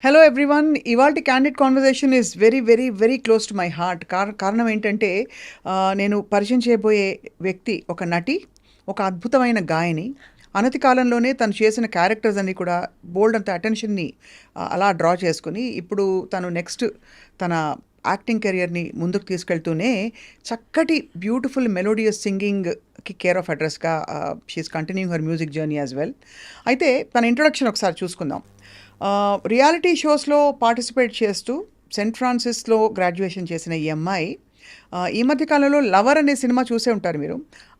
Hello everyone. ఇవాల్టి candid conversation is very very very close to my heart. కారణం ఏంటంటే నేను పరిచయం చేయబోయే వ్యక్తి ఒక నటి, ఒక అద్భుతమైన గాయని. అనతి కాలంలోనే తను చేసిన క్యారెక్టర్స్ అన్నీ కూడా బోల్డ్ అంత అటెన్షన్ని అలా డ్రా చేసుకుని ఇప్పుడు తను నెక్స్ట్ తన యాక్టింగ్ కెరియర్ని ముందుకు తీసుకెళ్తూనే చక్కటి బ్యూటిఫుల్ మెలోడియస్ సింగింగ్కి కేర్ ఆఫ్ అడ్రస్గా she is continuing her music journey as well. అయితే తన ఇంట్రొడక్షన్ ఒకసారి చూసుకుందాం. రియాలిటీ షోస్లో పార్టిసిపేట్ చేస్తూ సెయింట్ ఫ్రాన్సిస్లో గ్రాడ్యుయేషన్ చేసిన ఈ అమ్మాయి ఈ మధ్యకాలంలో లవర్ అనే సినిమా చూసే ఉంటారు మీరు.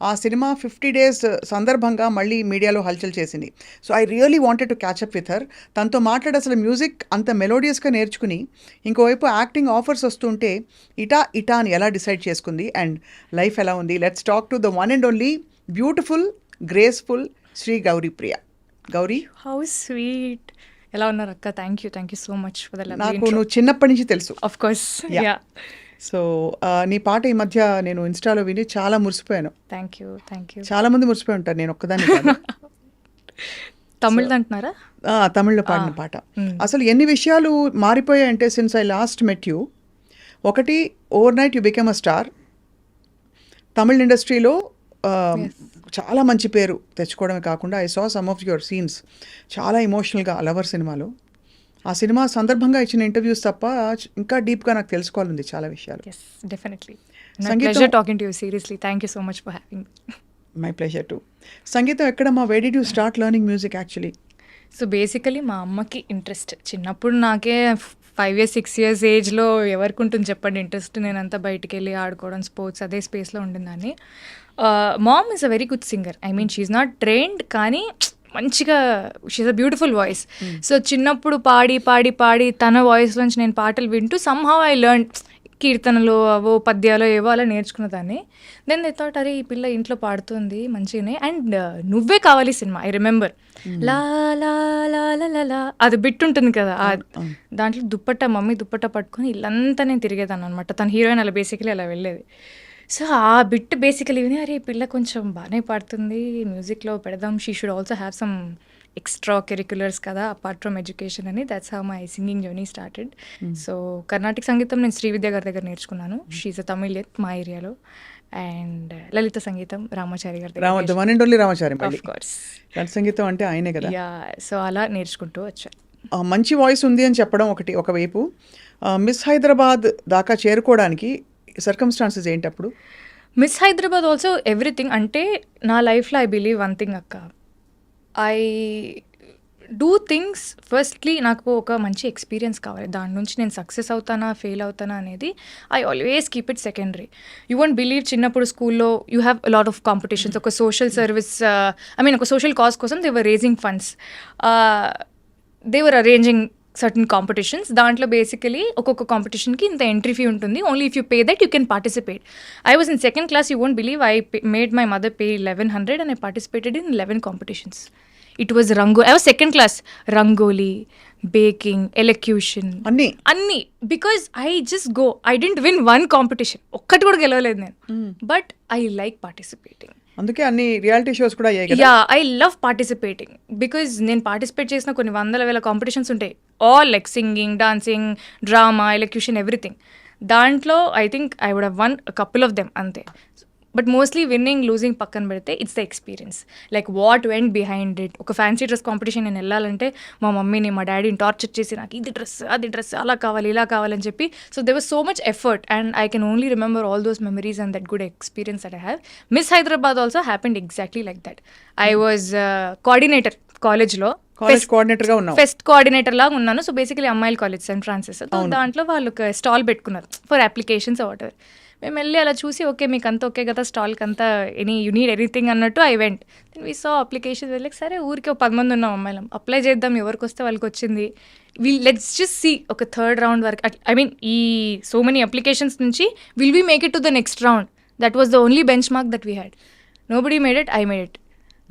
ఆ సినిమా 50 days సందర్భంగా మళ్ళీ మీడియాలో హల్చల్ చేసింది. So I really wanted to catch up with her. తనతో మాట్లాడి అసలు మ్యూజిక్ అంత మెలోడియస్గా నేర్చుకుని ఇంకోవైపు యాక్టింగ్ ఆఫర్స్ వస్తుంటే ఇటా అని ఎలా డిసైడ్ చేసుకుంది అండ్ లైఫ్ ఎలా ఉంది. Let's talk to the one and only beautiful graceful Shri Gauri Priya. Gauri, how sweet. ఎలా ఉన్నారు అక్క? Thank you so much for the love. నాకు నువ్వు చిన్నప్పటి నుంచి తెలుసు. Of course. యా. సో నీ పాట ఈ మధ్య నేను ఇన్స్టాలో విని చాలా మురిసిపోయాను. Thank you. చాలా మంది మురిసిపోయి ఉంటారు, నేను ఒక్కదాన్ని కాదు. తమిళ్ అంటున్నారా? తమిళ్లో పాడిన పాట. అసలు ఎన్ని విషయాలు మారిపోయాయంటే since I last met you. ఒకటి, overnight you become a star. Tamil ఇండస్ట్రీలో చాలా మంచి పేరు తెచ్చుకోవడమే కాకుండా I saw some of your scenes చాలా ఎమోషనల్గా లవర్ సినిమాలో. ఆ సినిమా సందర్భంగా ఇచ్చిన ఇంటర్వ్యూస్ తప్ప ఇంకా డీప్గా నాకు తెలుసుకోవాలంది చాలా విషయాలు. Definitely. Pleasure talking to you. Seriously thank you so much for having me. My pleasure to. సంగీతం ఎక్కడమ్మా? Where did you start learning music actually? So basically మా అమ్మకి ఇంట్రెస్ట్ చిన్నప్పుడు. నాకే 5 years 6 years ఏజ్లో ఎవరికి ఉంటుంది చెప్పండి ఇంట్రెస్ట్. నేనంతా బయటికి వెళ్ళి ఆడుకోవడం, స్పోర్ట్స్, అదే స్పేస్లో ఉండిందాన్ని. Mom is a very good singer. I mean she's not trained, కానీ మంచిగా she's a beautiful voice. So చిన్నప్పుడు పాడి పాడి పాడి తన వాయిస్లోంచి నేను పాటలు వింటూ సమ్హౌ ఐ లెర్న్ కీర్తనలు, అవో పద్యాలు ఏవో అలా నేర్చుకున్నదాన్ని. దెన్ దే థాట్, అరే ఈ పిల్ల ఇంట్లో పాడుతుంది మంచిగానే. అండ్ నువ్వే కావాలి సినిమా, ఐ రిమెంబర్ లా లా లా లా లా అది బిట్ ఉంటుంది కదా, దాంట్లో మమ్మీ దుప్పట్ట పట్టుకొని ఇల్లంతా నేను తిరిగేదాన్ని అనమాట. తన హీరోయిన్ అలా బేసికలీ అలా వెళ్ళేది. సో ఆ బిట్ బేసికలీ విని, అరే ఈ పిల్ల కొంచెం బాగానే పాడుతుంది, మ్యూజిక్లో పెడదాం, she should also have some extra curriculars కదా అపార్ట్ ఫ్రమ్ ఎడ్యుకేషన్ అని. That's how my singing journey started. So Karnataka సంగీతం నేను శ్రీవిద్య గారి దగ్గర నేర్చుకున్నాను. షీఈ్ అ తమిళియన్ మా ఏరియాలో. అండ్ లలిత సంగీతం రామాచారి గారి దగ్గర. Ramachari of course. సంగీతం అంటే ఆయనే కదా. యా. సో అలా నేర్చుకుంటూ వచ్చాను. మంచి వాయిస్ ఉంది అని చెప్పడం ఒకవైపు, మిస్ హైదరాబాద్ దాకా చేరుకోవడానికి సర్కమ్స్టాన్సెస్ ఏంటి అప్పుడు? Miss Hyderabad also everything. అంటే నా లైఫ్లో ఐ బిలీవ్ వన్ థింగ్ అక్క, ఐ డూ థింగ్స్ ఫస్ట్లీ నాకు ఒక మంచి ఎక్స్పీరియన్స్ కావాలి. దాని నుంచి నేను సక్సెస్ అవుతానా ఫెయిల్ అవుతానా అనేది I always keep it secondary. You won't believe, చిన్నప్పుడు స్కూల్లో you have lot of competitions. ఒక సోషల్ సర్వీస్, ఐ మీన్ ఒక సోషల్ కాజ్ కోసం they were raising funds, they were arranging certain competitions. దాంట్లో బేసికలీ ఒక్కొక్క కాంపిటీషన్కి ఇంత ఎంట్రీ ఫీ ఉంటుంది. Only if you pay that you can participate. I was in 2nd class. You won't believe, I made my mother pay 1100 and I participated in 11 competitions. It was I was 2nd class. Rangoli, baking, elocution, అన్ని. Because I just go. I didn't win one competition, ఒక్కటి కూడా గెలవలేదు నేను. But I like participating. అందుకే అన్ని reality shows కూడా అయ్యాయి కదా. Yeah, I love participating because నేను పార్టిసిపేట్ చేసిన కొన్ని 100,000 కాంపిటీషన్స్ ఉంటాయి. All like singing, dancing, drama, elocution, everything. దాంట్లో I think I would have won couple of them అంతే. బట్ మోస్ట్లీ విన్నింగ్ లూజింగ్ పక్కన పెడితే it's the experience, like what went behind it. ఒక fancy dress competition నేను వెళ్ళాలంటే మా మమ్మీని మా డాడీని టార్చర్ చేసి నాకు ఇది డ్రెస్ అది డ్రెస్ అలా కావాలి ఇలా కావాలని చెప్పి. So they was so much effort and I can only remember all those memories and that good experience that I have. Miss Hyderabad also happened exactly like that. I was coordinator కాలేజ్లో, fest coordinator లాగా ఉన్నాను. So basically అమ్మాయిల college Saint Francis. దాంట్లో వాళ్ళు ఒక stall పెట్టుకున్నారు for applications what ever. మేము వెళ్ళి అలా చూసి, ఓకే మీకు అంతా ఓకే కదా స్టాల్కి అంతా, యూ నీడ్ ఎనీథింగ్ అన్నట్టు I went. Then we saw application. వెళ్ళి సరే ఊరికి 10 మంది ఉన్నాం అమ్మాయిలం, అప్లై చేద్దాం, ఎవరికి వస్తే వాళ్ళకి వచ్చింది. లెట్స్ జస్ట్ సీ ఒక 3rd round వరకు. ఐ మీన్ ఈ సో మెనీ అప్లికేషన్స్ నుంచి will we make it to the next round. That was the only benchmark that we had. Nobody made it, I made it.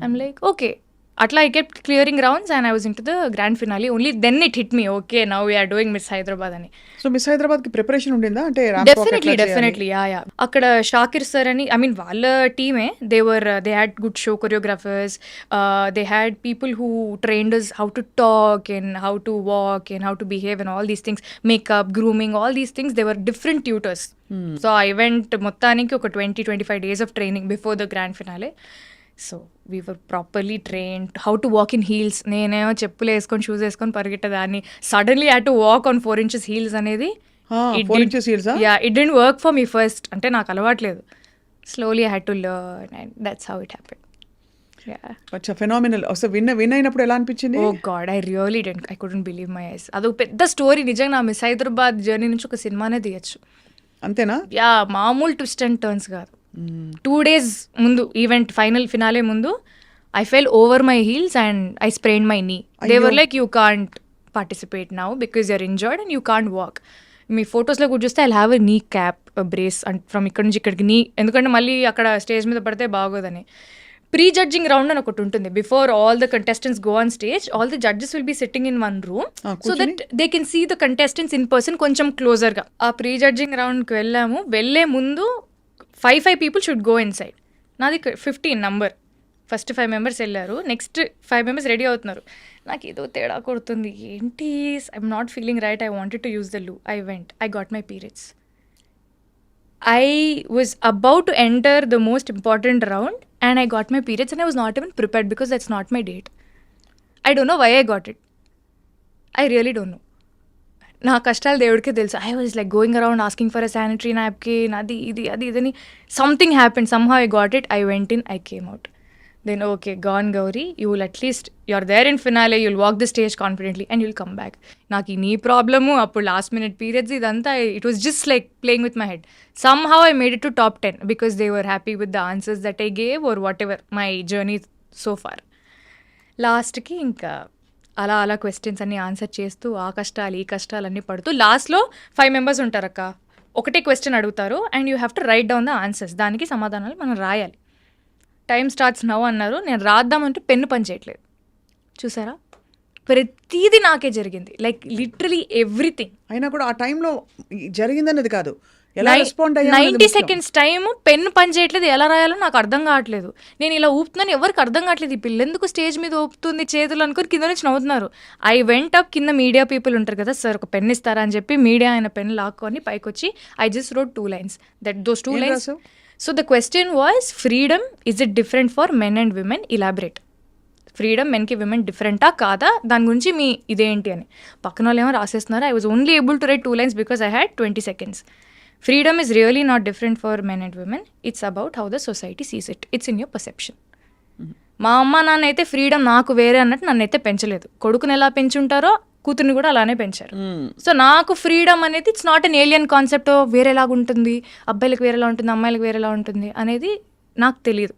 I'm like okay, అట్లా I kept clearing rounds and I was into the grand finale. Only then it hit me, okay now we're doing Miss Hyderabad అని. So Miss హైదరాబాద్కి preparation ఉండిందా? అంటే ramp walk ఎట్లా చేయాలి? Definitely yeah. అక్కడ Shakir sir అని, I mean వాళ్ళ టీమే, they had good show choreographers, they had people who trained us how to talk and how to walk and how to behave and all these things, makeup, grooming, all these things, they were different tutors. So I went మొత్తానికి ఒక 20-25 days of training before the grand finale. So we were properly trained how to walk in heels. నేనేమో చెప్పులు వేసుకొని shoes వేసుకొని పరిగెట్టదాన్ని, suddenly had to walk on 4 inches heels అనేది. 4 inches heels ఆ? Yeah, it didn't work for me first, అంటే నాకు అలవాట్లేదు. Slowly I had to learn and that's how it happened. అచ్చా, ఫెనామినల్. అసలు విన్ అయినప్పుడు ఎలా అనిపించింది? Oh god, I couldn't believe my eyes. అదొక పెద్ద స్టోరీ నిజంగా. నా మిస్ హైదరాబాద్ జర్నీ నుంచి ఒక సినిమానే తీయచ్చు. అంతేనా? యా, మామూలు ట్విస్ట్ అండ్ టర్న్స్ కాదు. 2 days ముందు, ఈవెంట్ ఫైనల్ ఫినాలే ముందు, I fell over my heels and I sprain my knee. They were like, you can't participate now because you're injured and you can't walk. మీ ఫొటోస్లో కూడా చూస్తే I have a నీ cap brace and from ఇక్కడ నుంచి ఇక్కడికి నీ, ఎందుకంటే మళ్ళీ అక్కడ స్టేజ్ మీద పడితే బాగోదని. ప్రీ జడ్జింగ్ రౌండ్ అని ఒకటి ఉంటుంది. Before all the contestants go on stage, all the judges will be sitting in one room so that they can see the contestants in person కొంచెం క్లోజర్గా. ఆ ప్రీ జడ్జింగ్ రౌండ్కి వెళ్ళాము. వెళ్ళే ముందు 5 people should go inside. నాది 15 number. First 5 members వెళ్ళారు, next 5 members ready అవుతున్నారు. నాకు ఏదో తేడా కొడుతుంది, ఏంటి I'm not feeling right, I wanted to use the loo. I went, I got my periods. I was about to enter the most important round and I got my periods and I was not even prepared because that's not my date. I don't know why I got it. I really don't know. నా కష్టాలు దేవుడికే తెలుసు. I was like going around asking for a sanitary napkin, అది ఇది అది ఇదని. Something happen, somehow I got it, I went in, I came out. Then okay, gone Gauri, you will at least you're there in finale, you will walk the stage confidently and you will come back. నాకు ఈ నీ problem, అప్పుడు last minute periods, ఇదంతా it was just like playing with my head. Somehow I made it to top 10 because they were happy with the answers that I gave or whatever my journey so far. లాస్ట్కి ఇంకా అలా questions అన్ని answer చేస్తూ ఆ కష్టాలు ఈ కష్టాలు అన్నీ పడుతూ, లాస్ట్లో 5 members ఉంటారు అక్క, ఒకటే క్వశ్చన్ అడుగుతారు and you have to right down the answers. దానికి సమాధానాలు మనం రాయాలి. టైం స్టార్ట్స్ నౌ అన్నారు. నేను రాద్దామంటే పెన్ను పని చేయట్లేదు. చూసారా, ప్రతిదీ నాకే జరిగింది, లైక్ లిటరలీ ఎవ్రీథింగ్. అయినా కూడా ఆ టైంలో జరిగిందన్నది కాదు, ఎలా రెస్పాండ్ 90 seconds టైం, పెన్ను పని చేయట్లేదు, ఎలా రాయాలో నాకు అర్థం కావట్లేదు. నేను ఇలా ఊపుతున్నాను, ఎవరికి అర్థం కావట్లేదు, ఈ పిల్ల ఎందుకు స్టేజ్ మీద ఊపుతుంది చేతులు అనుకుని కింద నుంచి నవ్వుతున్నారు. ఐ వెంట్ అప్, కింద మీడియా పీపుల్ ఉంటారు కదా, సార్ ఒక పెన్ ఇస్తారా అని చెప్పి మీడియా ఆయన పెన్ లాక్కొని పైకి వచ్చి I just wrote 2 lines. Those 2 lines. So the question was, freedom is it different for men and women, elaborate. Freedom మెన్కి విమెన్ డిఫరెంటా కాదా, దాని గురించి మీ ఇదేంటి అని. పక్కన వాళ్ళు ఏమో రాసేస్తున్నారు. I was only able to write 2 lines because I had 20 seconds. Freedom is really not different for men and women. It's about how the society sees it. It's in your perception. మా అమ్మ నాన్న అయితే freedom నాకు వేరే అన్నట్టు నన్ను అయితే పెంచలేదు. కొడుకుని ఎలా పెంచుంటారో కూతుర్ని కూడా అలానే పెంచారు. సో నాకు ఫ్రీడమ్ అనేది it's not an alien concept, వేరేలాగా ఉంటుంది, అబ్బాయిలకు వేరేలా ఉంటుంది, అమ్మాయిలకు వేరేలా ఉంటుంది అనేది నాకు తెలియదు.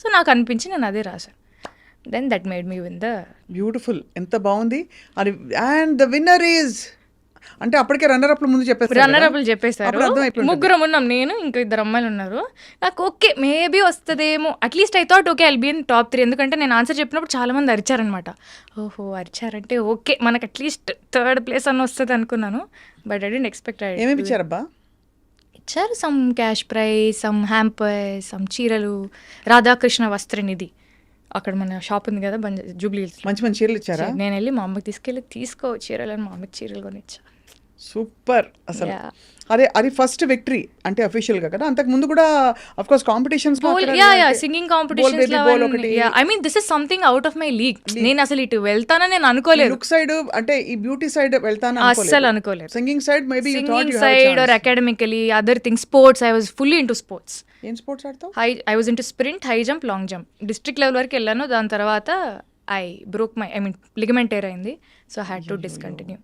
సో నాకు అనిపించి నేను అదే రాశాను. Then that made me win the. Beautiful, ఎంత బాగుంది అది. అండ్ ద విన్నర్ ఈజ్, అంటే అప్పటికే రన్నర్ అప్లు ముందు చెప్పేస్తారు, రన్నర్ అప్లు చెప్పేశారు. ముగ్గురం ఉన్నాం, నేను ఇంకా 2 అమ్మాయిలు ఉన్నారు. నాకు ఓకే మేబీ వస్తుందేమో, at least I thought okay I'll be in top 3, ఎందుకంటే నేను ఆన్సర్ చెప్పినప్పుడు చాలా మంది అరిచారనమాట. ఓహో అరిచారంటే ఓకే మనకు అట్లీస్ట్ 3rd place అని వస్తుంది అనుకున్నాను. But I didn't expect. ఏమేమి ఇచ్చారబ్బా? ఇచ్చారు some cash prize, some hamper, some చీరలు, రాధాకృష్ణ వస్త్రనిధి, అక్కడ మన షాప్ ఉంది కదా జూబ్లీ హిల్స్, మంచి మంచి చీరలు ఇచ్చారా? నేను వెళ్ళి మా అమ్మకి తీసుకెళ్ళి తీసుకో చీరలు అని మా అమ్మకి చీరలు కొని ఇచ్చా. సూపర్ అసలు. అది ఫస్ట్ విక్టరీ అంటే అఫీషియల్ గా కదా, అంతకు ముందు కూడా of course competitions, singing competitions. I mean this is something out of my league. నేను అసలు ఇటు వెళ్తానని నేను అనుకోలేదు. లుక్ సైడ్ అంటే ఈ బ్యూటీ సైడ్ వెళ్తాను అస్సలు అనుకోలేదు. Singing side maybe singing side or academically other things. Sports I was fully into sports. ఏం స్పోర్ట్స్ ఆడతావు? I was into sprint, high jump, long jump. District level వరకు వెళ్ళాను. దాని తర్వాత I broke my ligament tear అయింది. So I had to discontinue.